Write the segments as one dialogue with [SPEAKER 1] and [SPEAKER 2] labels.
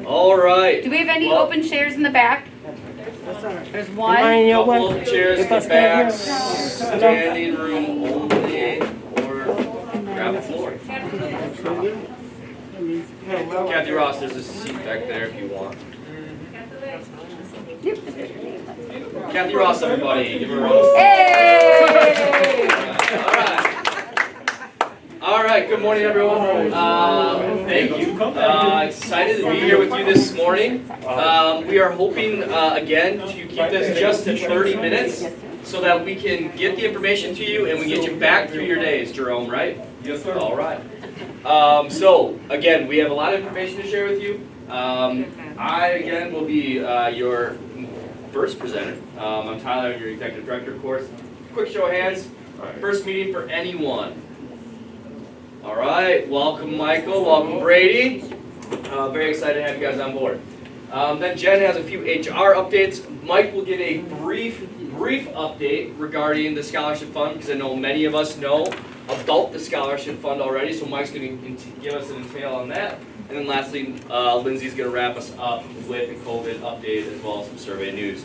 [SPEAKER 1] All right.
[SPEAKER 2] Do we have any open chairs in the back? There's one.
[SPEAKER 1] Couple of chairs in the back, standing room only, or grab a floor. Kathy Ross, there's a seat back there if you want. Kathy Ross, everybody, give her a round of applause.
[SPEAKER 2] Hey!
[SPEAKER 1] All right, good morning, everyone. Thank you. Excited to be here with you this morning. We are hoping, again, to keep this just to 30 minutes so that we can get the information to you and we get you back through your days, Jerome, right?
[SPEAKER 3] Yes, sir.
[SPEAKER 1] All right. So, again, we have a lot of information to share with you. I, again, will be your first presenter. I'm Tyler, I'm your Executive Director, of course. Quick show of hands. First meeting for anyone. All right, welcome Michael, welcome Brady. Very excited to have you guys on board. Then Jen has a few HR updates. Mike will give a brief update regarding the scholarship fund because I know many of us know about the scholarship fund already. So Mike's going to give us an entail on that. And then lastly, Lindsay's going to wrap us up with a COVID update as well as some survey news.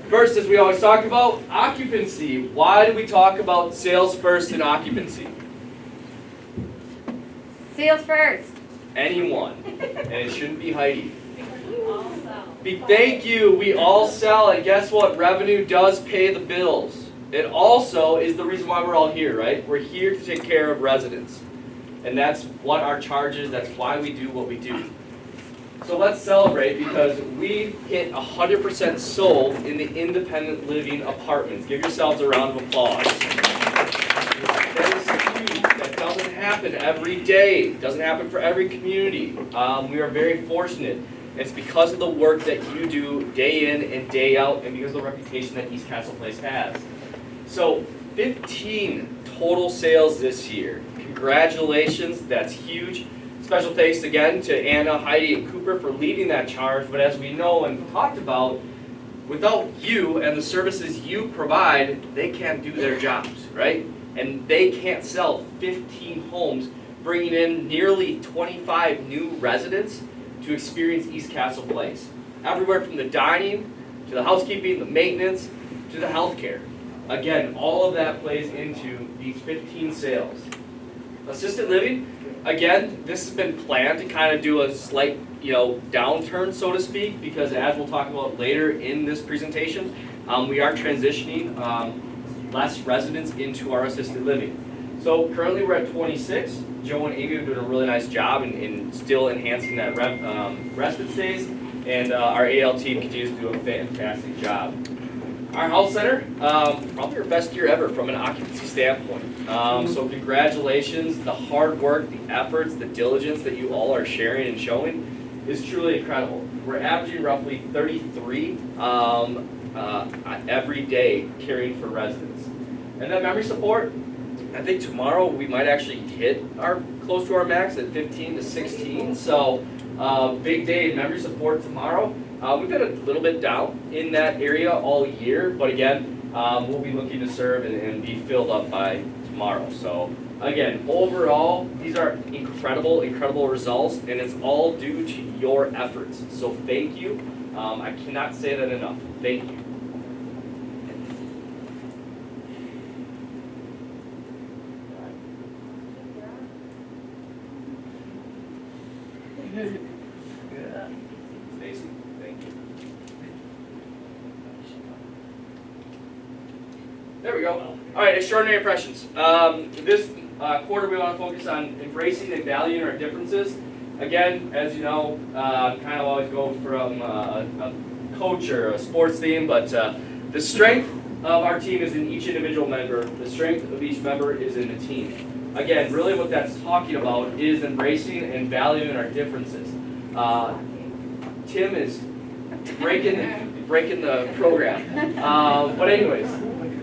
[SPEAKER 1] First, as we always talk about, occupancy. Why do we talk about sales first and occupancy?
[SPEAKER 2] Sales first.
[SPEAKER 1] Anyone. And it shouldn't be Heidi. Thank you. We all sell, and guess what? Revenue does pay the bills. It also is the reason why we're all here, right? We're here to take care of residents. And that's what our charge is. That's why we do what we do. So let's celebrate because we hit 100% sold in the independent living apartments. Give yourselves a round of applause. That is huge. That doesn't happen every day. It doesn't happen for every community. We are very fortunate. It's because of the work that you do day in and day out and because of the reputation that East Castle Place has. So 15 total sales this year. Congratulations, that's huge. Special thanks again to Anna, Heidi, and Cooper for leading that charge. But as we know and talked about, without you and the services you provide, they can't do their jobs, right? And they can't sell 15 homes, bringing in nearly 25 new residents to experience East Castle Place. Everywhere from the dining, to the housekeeping, the maintenance, to the healthcare. Again, all of that plays into these 15 sales. Assisted living, again, this has been planned to kind of do a slight, downturn, so to speak, because as we'll talk about later in this presentation, we are transitioning less residents into our assisted living. So currently we're at 26. Joe and Amy are doing a really nice job in still enhancing that respite stays, and our AL team continues to do a fantastic job. Our health center, probably our best year ever from an occupancy standpoint. So congratulations, the hard work, the efforts, the diligence that you all are sharing and showing is truly incredible. We're averaging roughly 33 every day caring for residents. And then memory support, I think tomorrow we might actually hit close to our max at 15 to 16. So big day in memory support tomorrow. We've been a little bit down in that area all year, but again, we'll be looking to serve and be filled up by tomorrow. So again, overall, these are incredible, incredible results, and it's all due to your efforts. So thank you. I cannot say that enough. Thank you. Stacy, thank you. There we go. All right, extraordinary impressions. This quarter we want to focus on embracing and valuing our differences. Again, as you know, kind of always go from a coach or a sports theme, but the strength of our team is in each individual member. The strength of each member is in the team. Again, really what that's talking about is embracing and valuing our differences. Tim is breaking the program. But anyways,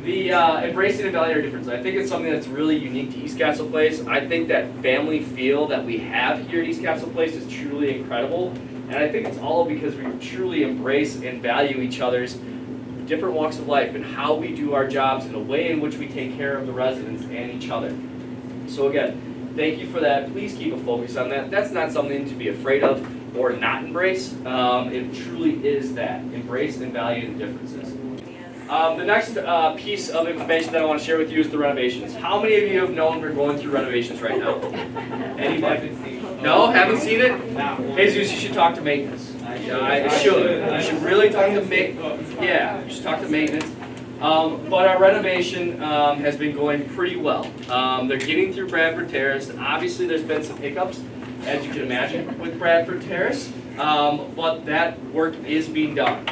[SPEAKER 1] the embracing and valuing our differences. I think it's something that's really unique to East Castle Place. I think that family feel that we have here at East Castle Place is truly incredible. And I think it's all because we truly embrace and value each other's different walks of life and how we do our jobs and the way in which we take care of the residents and each other. So again, Thank you for that. Please keep a focus on that. That's not something to be afraid of or not embrace. It truly is that. Embrace and value the differences. The next piece of information that I want to share with you is the renovations. How many of you have known we're going through renovations right now? Anybody? No? Haven't seen it? Jesus, you should talk to maintenance. I should. You should really talk to maintenance. Yeah, you should talk to maintenance. But our renovation has been going pretty well. They're getting through Bradford Terrace. Obviously, there's been some hiccups, as you can imagine, with Bradford Terrace. But that work is being done.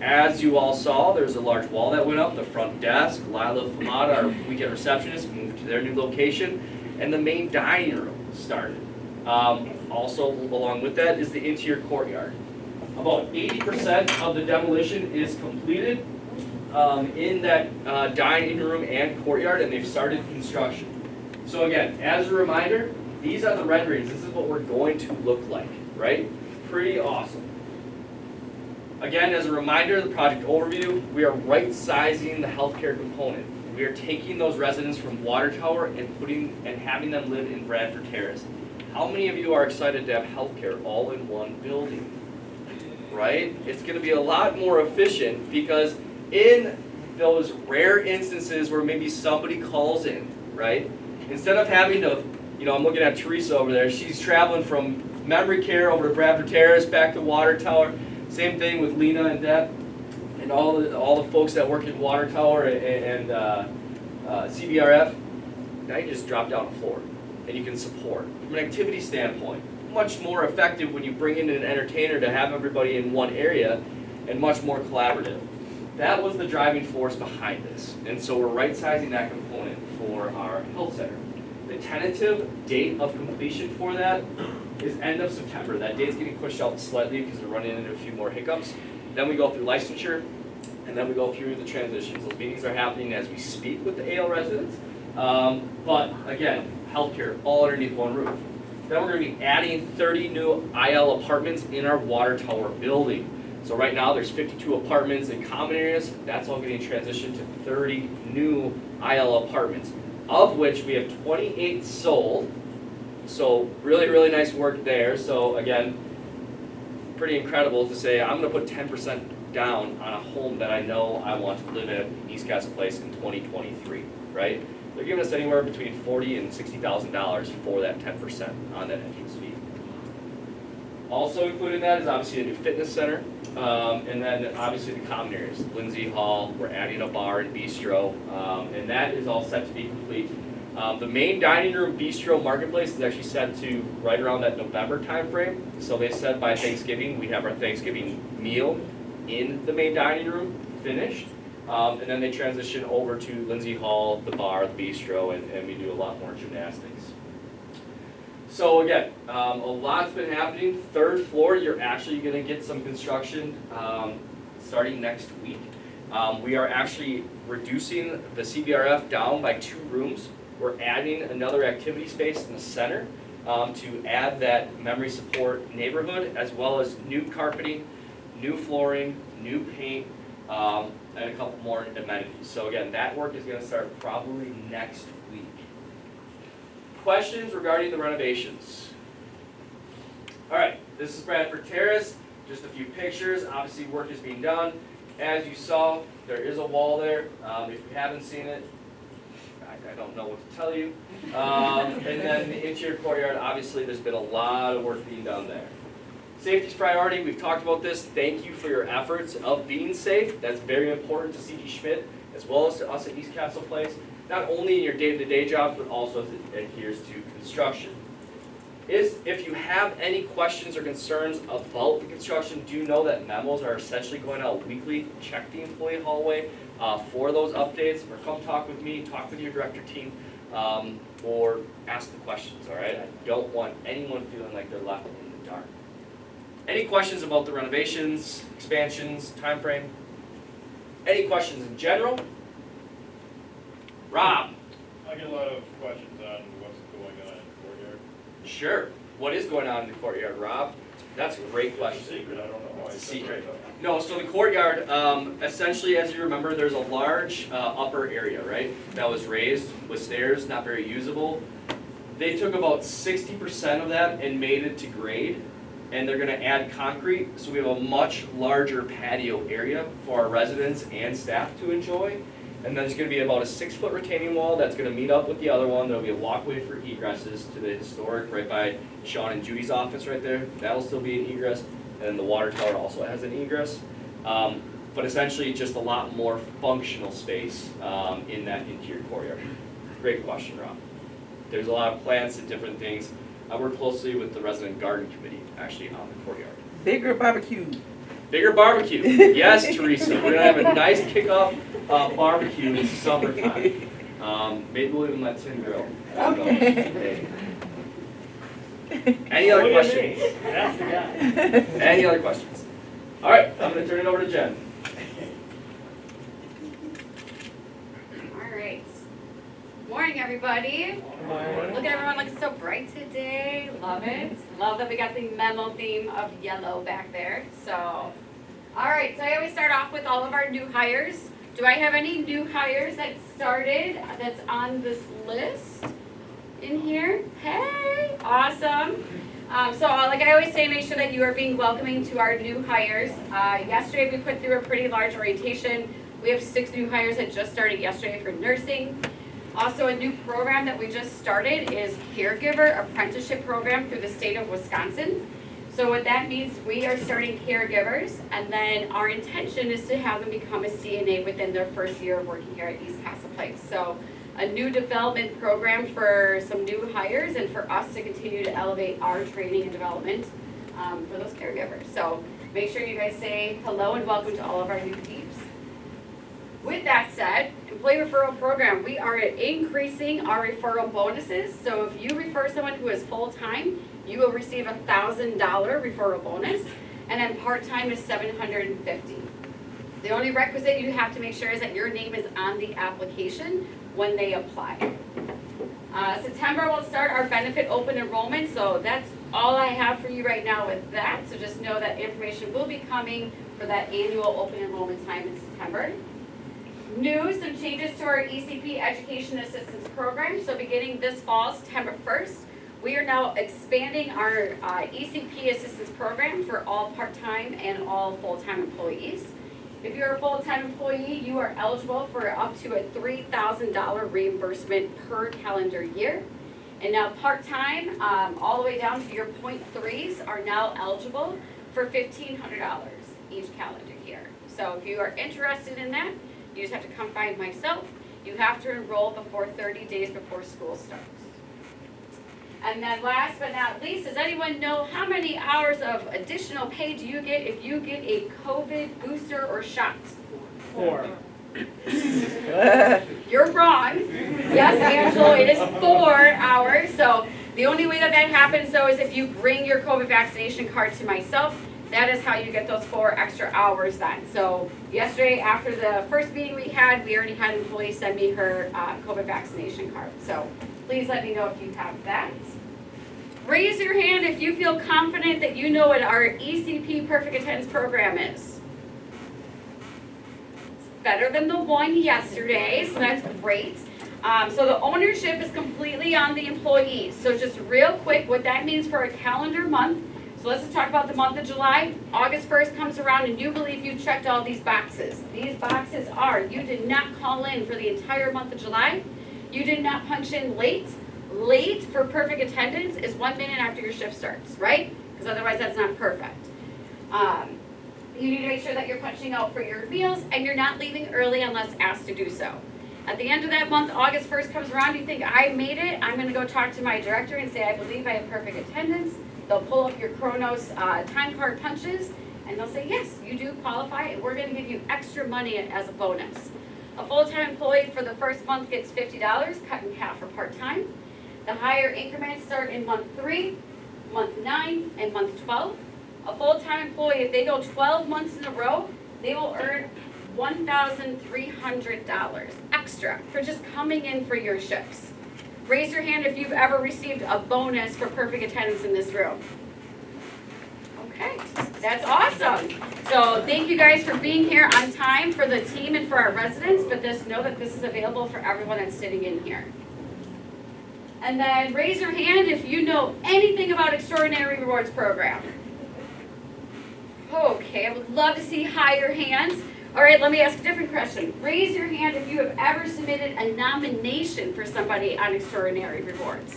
[SPEAKER 1] As you all saw, there's a large wall that went up. The front desk, Lila Famada, our weekend receptionist, moved to their new location, and the main dining room started. Also, along with that is the interior courtyard. About 80% of the demolition is completed in that dining room and courtyard, and they've started construction. So again, as a reminder, these are the renderings. This is what we're going to look like, right? Pretty awesome. Again, as a reminder, the project overview, we are right-sizing the healthcare component. We are taking those residents from Water Tower and having them live in Bradford Terrace. How many of you are excited to have healthcare all in one building? Right? It's going to be a lot more efficient because in those rare instances where maybe somebody calls in, right? Instead of having to, I'm looking at Teresa over there, she's traveling from memory care over to Bradford Terrace, back to Water Tower. Same thing with Lena and Deb and all the folks that work in Water Tower and CBRF. Now you just drop down the floor and you can support. From an activity standpoint, much more effective when you bring in an entertainer to have everybody in one area and much more collaborative. That was the driving force behind this. And so we're right-sizing that component for our health center. The tentative date of completion for that is end of September. That date's getting pushed out slightly because we're running into a few more hiccups. Then we go through licensure, and then we go through the transitions. Those meetings are happening as we speak with the AL residents. But again, healthcare all underneath one roof. Then we're going to be adding 30 new IL apartments in our Water Tower building. So right now there's 52 apartments in common areas. That's all getting transitioned to 30 new IL apartments, of which we have 28 sold. So really, really nice work there. So again, pretty incredible to say I'm going to put 10% down on a home that I know I want to live in East Castle Place in 2023, right? They're giving us anywhere between $40,000 and $60,000 for that 10% on that entrance fee. Also included in that is obviously a new fitness center, and then obviously the common areas, Lindsay Hall. We're adding a bar and bistro, and that is all set to be complete. The main dining room bistro marketplace is actually set to right around that November timeframe. So they said by Thanksgiving we have our Thanksgiving meal in the main dining room finished. And then they transition over to Lindsay Hall, the bar, the bistro, and we do a lot more gymnastics. So again, a lot's been happening. Third floor, you're actually going to get some construction starting next week. We are actually reducing the CBRF down by 2 rooms. We're adding another activity space in the center to add that memory support neighborhood, as well as new carpeting, new flooring, new paint, and a couple more amenities. So again, that work is going to start probably next week. Questions regarding the renovations? All right, this is Bradford Terrace. Just a few pictures. Obviously, work is being done. As you saw, there is a wall there. If you haven't seen it, I don't know what to tell you. And then the interior courtyard, obviously, there's been a lot of work being done there. Safety's priority, we've talked about this. Thank you for your efforts of being safe. That's very important to C.G. Schmidt, as well as to us at East Castle Place, not only in your day-to-day jobs, but also as it adheres to construction. If you have any questions or concerns about the construction, do know that memos are essentially going out weekly. Check the employee hallway for those updates, or come talk with me, talk with your director team, or ask the questions, all right? I don't want anyone feeling like they're left in the dark. Any questions about the renovations, expansions, time frame? Any questions in general? Rob?
[SPEAKER 3] I get a lot of questions on what's going on in the courtyard.
[SPEAKER 1] Sure. What is going on in the courtyard, Rob? That's a great question.
[SPEAKER 3] It's a secret, I don't know why.
[SPEAKER 1] It's a secret. No, so the courtyard, essentially, as you remember, there's a large upper area, right? That was raised with stairs, not very usable. they took about 60% of that and made it to grade, and they're gonna add concrete, so we have a much larger patio area for our residents and staff to enjoy. And then there's gonna be about a 6-foot retaining wall that's gonna meet up with the other one. There'll be a walkway for egresses to the historic, right by Sean and Judy's office right there. That'll still be an egress, and then the water tower also has an egress. But essentially, just a lot more functional space in that interior courtyard. Great question, Rob. There's a lot of plants and different things. I work closely with the resident garden committee, actually, on the courtyard.
[SPEAKER 4] Bigger barbecue.
[SPEAKER 1] Bigger barbecue. Yes, Teresa. We're gonna have a nice kickoff barbecue in summertime. Maybe we'll even let Tim grill. I don't know. Hey. Any other questions?
[SPEAKER 5] That's the guy.
[SPEAKER 1] Any other questions? All right, I'm gonna turn it over to Jen.
[SPEAKER 2] All right. Morning, everybody. Look at everyone looking so bright today. Love it. Love that we got the memo theme of yellow back there. So, all right. So I always start off with all of our new hires. Do I have any new hires that started that's on this list in here? Hey, awesome. So like I always say, make sure that you are being welcoming to our new hires. Yesterday we put through a pretty large orientation. We have 6 new hires that just started yesterday for nursing. Also, a new program that we just started is Caregiver Apprenticeship Program through the state of Wisconsin. So what that means, we are starting caregivers, and then our intention is to have them become a CNA within their first year of working here at East Castle Place. So a new development program for some new hires and for us to continue to elevate our training and development for those caregivers. So make sure you guys say hello and welcome to all of our new teams. With that said, employee referral program, we are increasing our referral bonuses. So if you refer someone who is full-time, you will receive a $1,000 referral bonus, and then part-time is $750. The only requisite you have to make sure is that your name is on the application when they apply. September will start our benefit open enrollment, so that's all I have for you right now with that. So just know that information will be coming for that annual open enrollment time in September. Some changes to our ECP Education Assistance Program. So beginning this fall, September 1st, we are now expanding our ECP Assistance Program for all part-time and all full-time employees. If you're a full-time employee, you are eligible for up to a $3,000 reimbursement per calendar year. And now part-time, all the way down to your .3s are now eligible for $1,500 each calendar year. So if you are interested in that, you just have to come find myself. You have to enroll before 30 days before school starts. And then last but not least, does anyone know how many hours of additional pay do you get if you get a COVID booster or shot?
[SPEAKER 5] 4.
[SPEAKER 2] You're wrong. Yes, Angelo, it is 4 hours. So the only way that that happens though is if you bring your COVID vaccination card to myself. That is how you get those 4 extra hours then. So yesterday, after the first meeting we already had an employee send me her COVID vaccination card. So please let me know if you have that. Raise your hand if you feel confident that you know what our ECP Perfect Attendance Program is. It's better than the one yesterday, so that's great. So the ownership is completely on the employees. So just real quick, what that means for a calendar month. So let's just talk about the month of July. August 1st comes around and you believe you checked all these boxes. These boxes are, you did not call in for the entire month of July. You did not punch in late. Late for perfect attendance is 1 minute after your shift starts, right? Because otherwise that's not perfect. You need to make sure that you're punching out for your meals and you're not leaving early unless asked to do so. At the end of that month, August 1st comes around, you think, I made it, I'm gonna go talk to my director and say, I believe I have perfect attendance. They'll pull up your Chronos time card punches, and they'll say, yes, you do qualify, and we're going to give you extra money as a bonus. A full-time employee for the first month gets $50, cut in half for part-time. The higher increments start in month 3, month 9, and month 12. A full-time employee, if they go 12 months in a row, they will earn $1,300 extra for just coming in for your shifts. Raise your hand if you've ever received a bonus for perfect attendance in this room. Okay, that's awesome. So thank you guys for being here on time for the team and for our residents, but just know that this is available for everyone that's sitting in here. And then raise your hand if you know anything about Extraordinary Rewards Program. Okay, I would love to see higher hands. All right, let me ask a different question. Raise your hand if you have ever submitted a nomination for somebody on Extraordinary Rewards.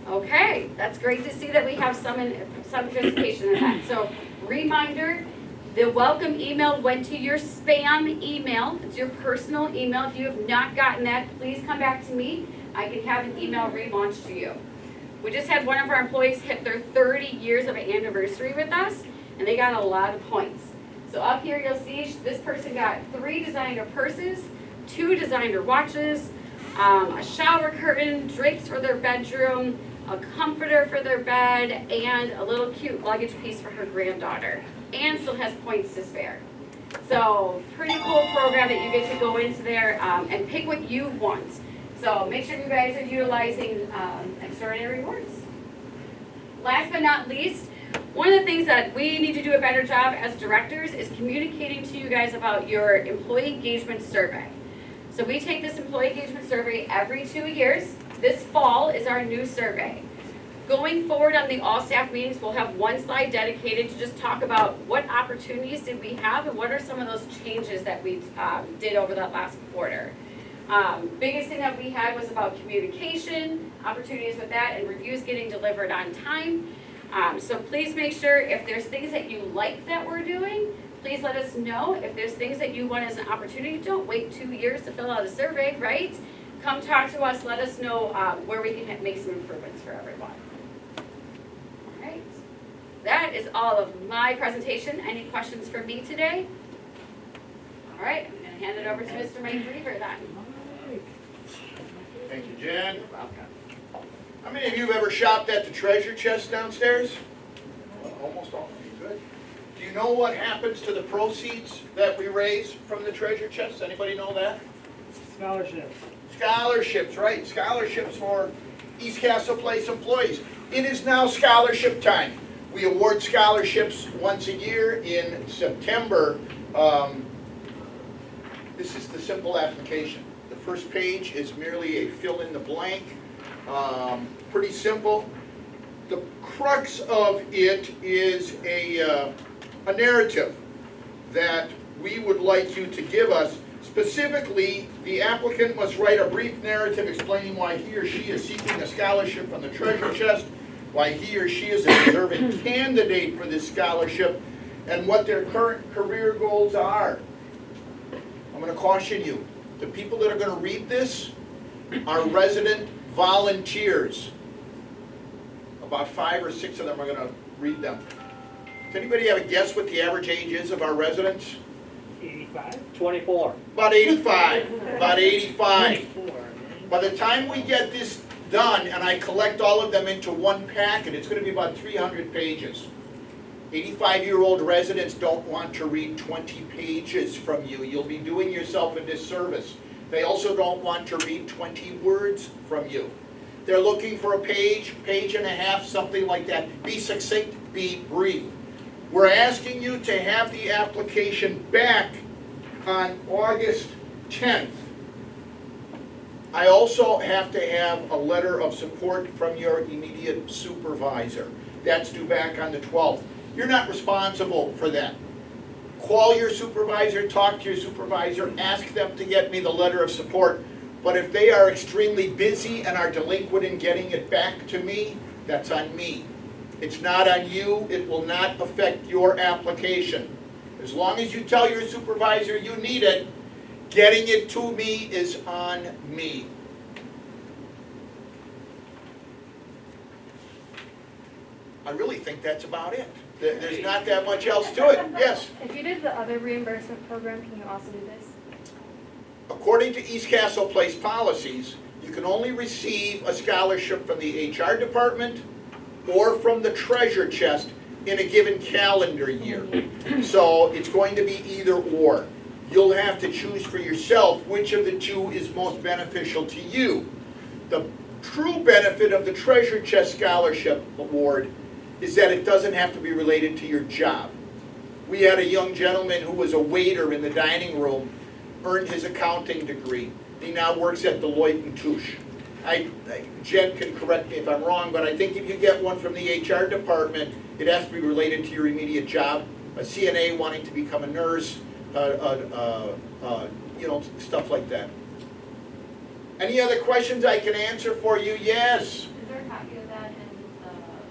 [SPEAKER 2] Okay, that's great to see that we have some participation in that. So, reminder, the welcome email went to your spam email. It's your personal email. If you have not gotten that, please come back to me. I can have an email relaunched to you. We just had one of our employees hit their 30 years of anniversary with us, and they got a lot of points. So up here you'll see this person got 3 designer purses, 2 designer watches, a shower curtain, drapes for their bedroom, a comforter for their bed, and a little cute luggage piece for her granddaughter. And still has points to spare. So pretty cool program that you get to go into there and pick what you want. So make sure you guys are utilizing Extraordinary Rewards. Last but not least, one of the things that we need to do a better job as directors is communicating to you guys about your employee engagement survey. So we take this employee engagement survey every 2 years. This fall is our new survey. Going forward on the all-staff meetings, we'll have one slide dedicated to just talk about what opportunities did we have and what are some of those changes that we did over that last quarter. Biggest thing that we had was about communication, opportunities with that, and reviews getting delivered on time. So please make sure if there's things that you like that we're doing, please let us know. If there's things that you want as an opportunity, don't wait 2 years to fill out a survey, right? Come talk to us, let us know where we can make some improvements for everyone. All right, that is all of my presentation. Any questions for me today? All right, I'm gonna hand it over to Mr. Mike Reaver then.
[SPEAKER 4] Thank you, Jen.
[SPEAKER 2] You're welcome.
[SPEAKER 4] How many of you have ever shopped at the treasure chest downstairs? Almost all of you, good. Do you know what happens to the proceeds that we raise from the treasure chest? Anybody know that?
[SPEAKER 5] Scholarships.
[SPEAKER 4] Scholarships, right? Scholarships for East Castle Place employees. It is now scholarship time. We award scholarships once a year in September. This is the simple application. The first page is merely a fill in the blank. Pretty simple. The crux of it is a narrative that we would like you to give us. Specifically, the applicant must write a brief narrative explaining why he or she is seeking a scholarship from the treasure chest, why he or she is a deserving candidate for this scholarship, and what their current career goals are. I'm going to caution you. The people that are going to read this are resident volunteers. About 5 or 6 of them are going to read them. Does anybody have a guess what the average age is of our residents?
[SPEAKER 5] 85?
[SPEAKER 6] 24.
[SPEAKER 4] About 85. About 85.
[SPEAKER 5] 24.
[SPEAKER 4] By the time we get this done and I collect all of them into one packet, it's going to be about 300 pages. 85-year-old residents don't want to read 20 pages from you. You'll be doing yourself a disservice. They also don't want to read 20 words from you. They're looking for a page, page and a half, something like that. Be succinct, be brief. We're asking you to have the application back on August 10th. I also have to have a letter of support from your immediate supervisor. That's due back on the 12th. You're not responsible for that. Call your supervisor, talk to your supervisor, ask them to get me the letter of support. But if they are extremely busy and are delinquent in getting it back to me, that's on me. It's not on you. It will not affect your application. As long as you tell your supervisor you need it, getting it to me is on me. I really think that's about it. There's not that much else to it. Yes?
[SPEAKER 7] If you did the other reimbursement program, can you also do this?
[SPEAKER 4] According to East Castle Place policies, you can only receive a scholarship from the HR department or from the treasure chest in a given calendar year. So it's going to be either or. You'll have to choose for yourself which of the two is most beneficial to you. The true benefit of the treasure chest scholarship award is that it doesn't have to be related to your job. We had a young gentleman who was a waiter in the dining room, earned his accounting degree. He now works at Deloitte & Touche. Jen can correct me if I'm wrong, but I think if you get one from the HR department, it has to be related to your immediate job. A CNA wanting to become a nurse, you know, stuff like that. Any other questions I can answer for you? Yes.
[SPEAKER 6] Is there a copy of that in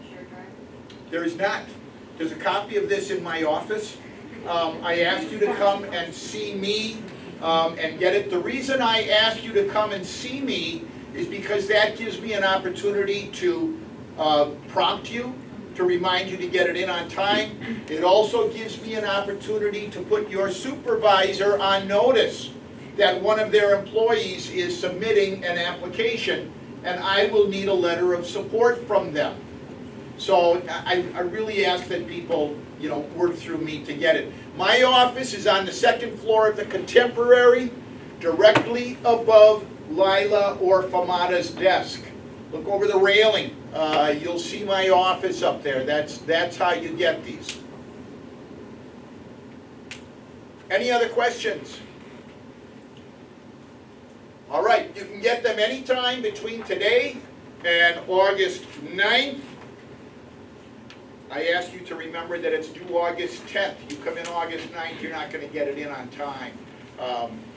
[SPEAKER 6] the shared drive?
[SPEAKER 4] There is not. There's a copy of this in my office. I asked you to come and see me and get it. The reason I asked you to come and see me is because that gives me an opportunity to prompt you, to remind you to get it in on time. It also gives me an opportunity to put your supervisor on notice that one of their employees is submitting an application, and I will need a letter of support from them. So I really ask that people, you know, work through me to get it. My office is on the second floor of the Contemporary, directly above Lila or Famata's desk. Look over the railing. You'll see my office up there. That's how you get these. Any other questions? All right, you can get them anytime between today and August 9th. I ask you to remember that it's due August 10th. You come in August 9th, you're not going to get it in on time.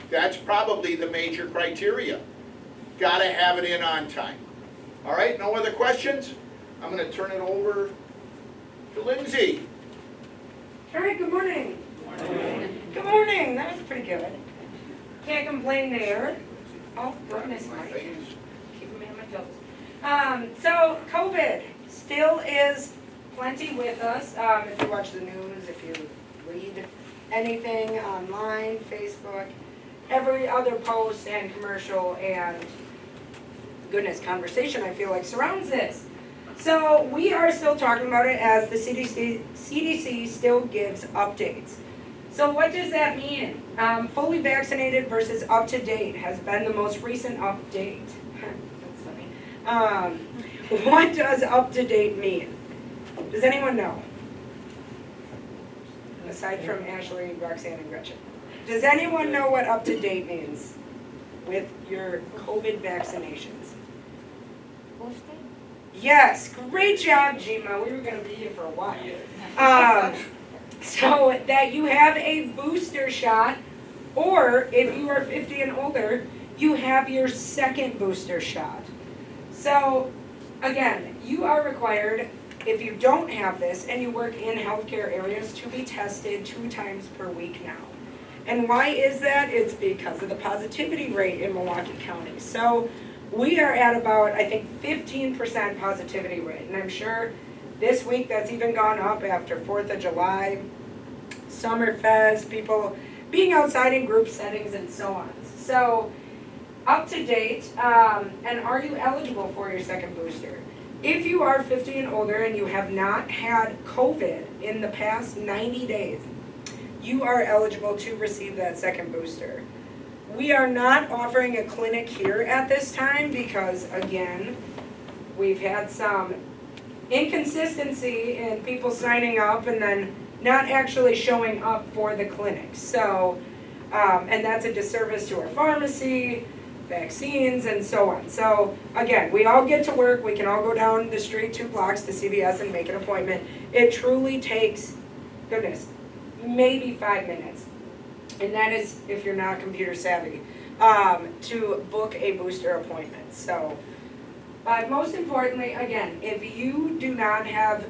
[SPEAKER 4] That's probably the major criteria. Got to have it in on time. All right, no other questions? I'm going to turn it over to Lindsay.
[SPEAKER 8] All right, good morning. Good morning, that was pretty good. Can't complain there. Oh, goodness, Mike. Keeping me on my toes. So, COVID still is plenty with us. If you watch the news, if you read anything online, Facebook, every other post and commercial and goodness, conversation I feel like surrounds this. So we are still talking about it as the CDC still gives updates. So what does that mean? Fully vaccinated versus up to date has been the most recent update. That's funny. What does up to date mean? Does anyone know? Aside from Ashley, Roxanne, and Gretchen. Does anyone know what up to date means with your COVID vaccinations?
[SPEAKER 6] Boosted?
[SPEAKER 8] Yes, great job, Gima. We were going to be here for a while. So that you have a booster shot, or if you are 50 and older, you have your second booster shot. So again, you are required, if you don't have this and you work in healthcare areas, to be tested 2 times per week now. And why is that? It's because of the positivity rate in Milwaukee County. So we are at about, I think, 15% positivity rate. And I'm sure this week that's even gone up after 4th of July, Summerfest, people being outside in group settings and so on. So up to date, and are you eligible for your second booster? If you are 50 and older and you have not had COVID in the past 90 days, you are eligible to receive that second booster. We are not offering a clinic here at this time because, again, we've had some inconsistency in people signing up and then not actually showing up for the clinic. So, and that's a disservice to our pharmacy, vaccines, and so on. So again, we all get to work, we can all go down the street 2 blocks to CVS and make an appointment. It truly takes, goodness, maybe 5 minutes. And that is if you're not computer savvy, to book a booster appointment. So, but most importantly, again, if you do not have,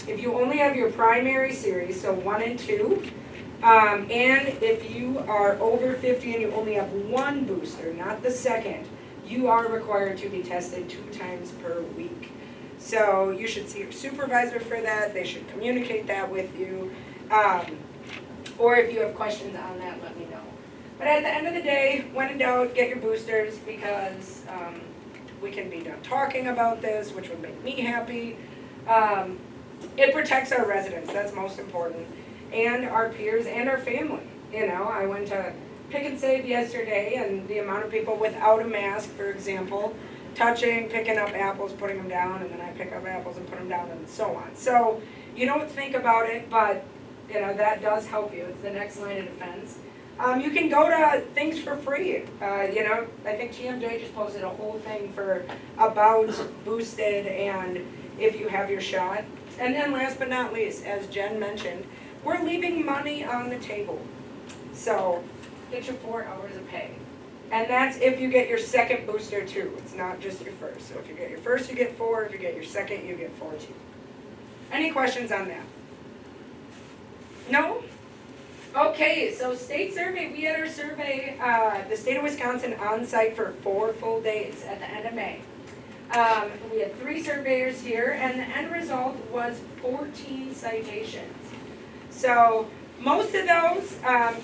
[SPEAKER 8] if you only have your primary series, so 1 and 2, and if you are over 50 and you only have 1 booster, not the second, you are required to be tested 2 times per week. So you should see your supervisor for that. They should communicate that with you. Or if you have questions on that, let me know. But at the end of the day, when in doubt, get your boosters because we can be done talking about this, which would make me happy. It protects our residents, that's most important, and our peers and our family. You know, I went to Pick and Save yesterday, and the amount of people without a mask, for example, touching, picking up apples, putting them down, and then I pick up apples and put them down, and so on. So you don't think about it, but you know that does help you. It's the next line of defense. You can go to things for free. You know, I think TMJ just posted a whole thing for about boosted and if you have your shot. And then last but not least, as Jen mentioned, we're leaving money on the table. So get your 4 hours of pay. And that's if you get your second booster too. It's not just your first. So if you get your first, you get 4. If you get your second, you get 4 too. Any questions on that? No? Okay, so state survey, we had our survey, the state of Wisconsin on site for 4 full days at the end of May. We had 3 surveyors here and the end result was 14 citations. So most of those,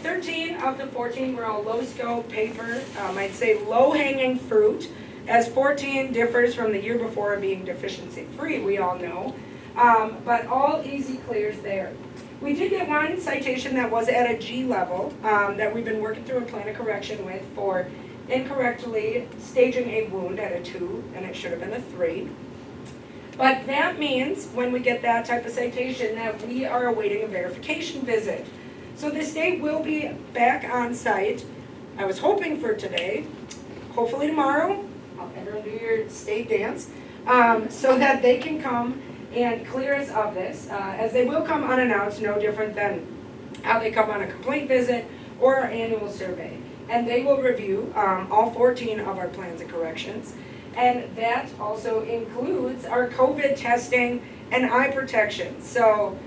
[SPEAKER 8] 13 of the 14 were all low scope paper, I'd say low hanging fruit, as 14 differs from the year before being deficiency free, we all know, but all easy clears there. We did get 1 citation that was at a G level that we've been working through a plan of correction with for incorrectly staging a wound at a 2 and it should have been a 3. But that means when we get that type of citation that we are awaiting a verification visit. So the state will be back on site. I was hoping for today, hopefully tomorrow. I'll everyone do your state dance so that they can come and clear us of this, as they will come unannounced, no different than how they come on a complaint visit or our annual survey. And they will review all 14 of our plans and corrections. And that also includes our COVID testing and eye protection. So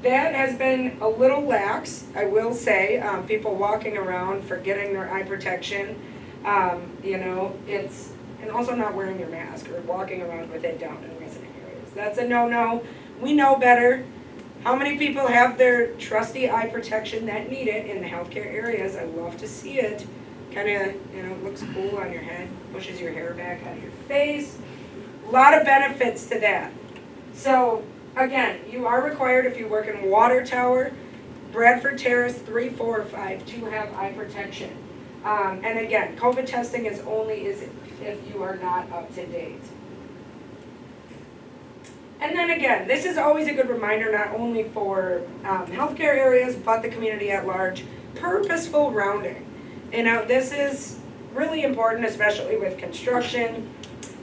[SPEAKER 8] that has been a little lax, I will say. People walking around forgetting their eye protection, you know, and also not wearing your mask or walking around with it down in resident areas. That's a no-no. We know better. How many people have their trusty eye protection that need it in the healthcare areas? I love to see it. Kind of, you know, looks cool on your head, pushes your hair back out of your face. A lot of benefits to that. So, again, you are required if you work in Water Tower, Bradford Terrace 3, 4, or 5 to have eye protection. And again, COVID testing is only if you are not up to date. And then again, this is always a good reminder not only for healthcare areas, but the community at large, purposeful rounding. You know, this is really important, especially with construction.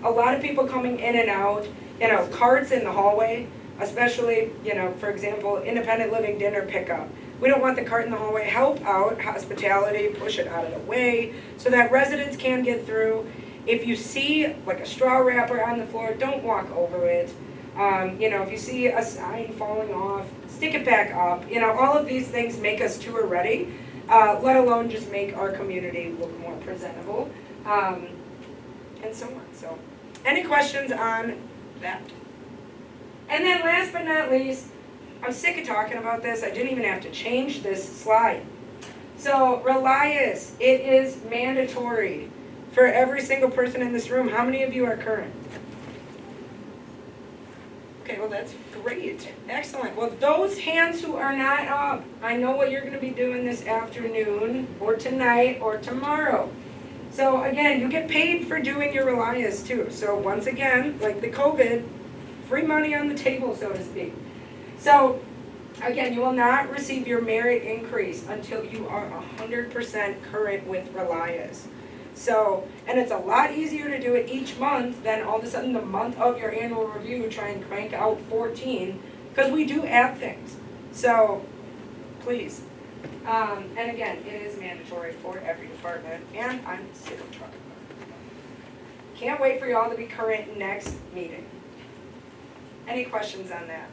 [SPEAKER 8] A lot of people coming in and out, you know, carts in the hallway, especially, you know, for example, independent living dinner pickup. We don't want the cart in the hallway. Help out hospitality, push it out of the way so that residents can get through. If you see like a straw wrapper on the floor, don't walk over it. You know, if you see a sign falling off, stick it back up. You know, all of these things make us tour ready. Let alone just make our community look more presentable, and so on. So, any questions on that? And then last but not least, I'm sick of talking about this. I didn't even have to change this slide. So, Relias, it is mandatory for every single person in this room. How many of you are current? Okay, well that's great. Excellent. Well, those hands who are not up, I know what you're going to be doing this afternoon or tonight or tomorrow. So again, you get paid for doing your Relias too. So once again, like the COVID, free money on the table, so to speak. So again, you will not receive your merit increase until you are 100% current with Relias. So, and it's a lot easier to do it each month than all of a sudden the month of your annual review try and crank out 14, because we do add things. So, please. And again, it is mandatory for every department, and I'm sick of talking about it. Can't wait for y'all to be current next meeting. Any questions on that?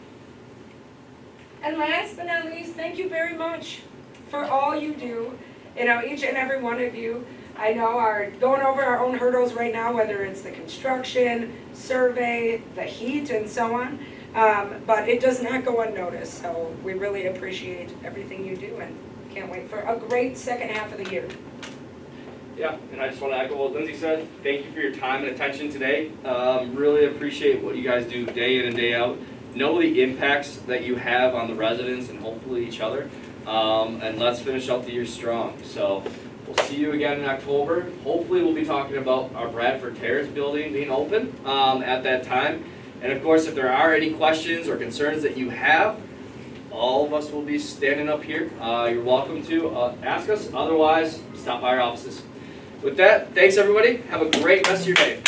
[SPEAKER 8] And last but not least, thank you very much for all you do. You know, each and every one of you, I know, are going over our own hurdles right now, whether it's the construction, survey, the heat, and so on. But it does not go unnoticed, so we really appreciate everything you do and can't wait for a great second half of the year.
[SPEAKER 1] Yeah, and I just want to echo what Lindsay said. Thank you for your time and attention today. Really appreciate what you guys do day in and day out. Know the impacts that you have on the residents and hopefully each other. And let's finish out the year strong. So we'll see you again in October. Hopefully we'll be talking about our Bradford Terrace building being open at that time. And of course, if there are any questions or concerns that you have, all of us will be standing up here. You're welcome to ask us. Otherwise, stop by our offices. With that, thanks everybody. Have a great rest of your day.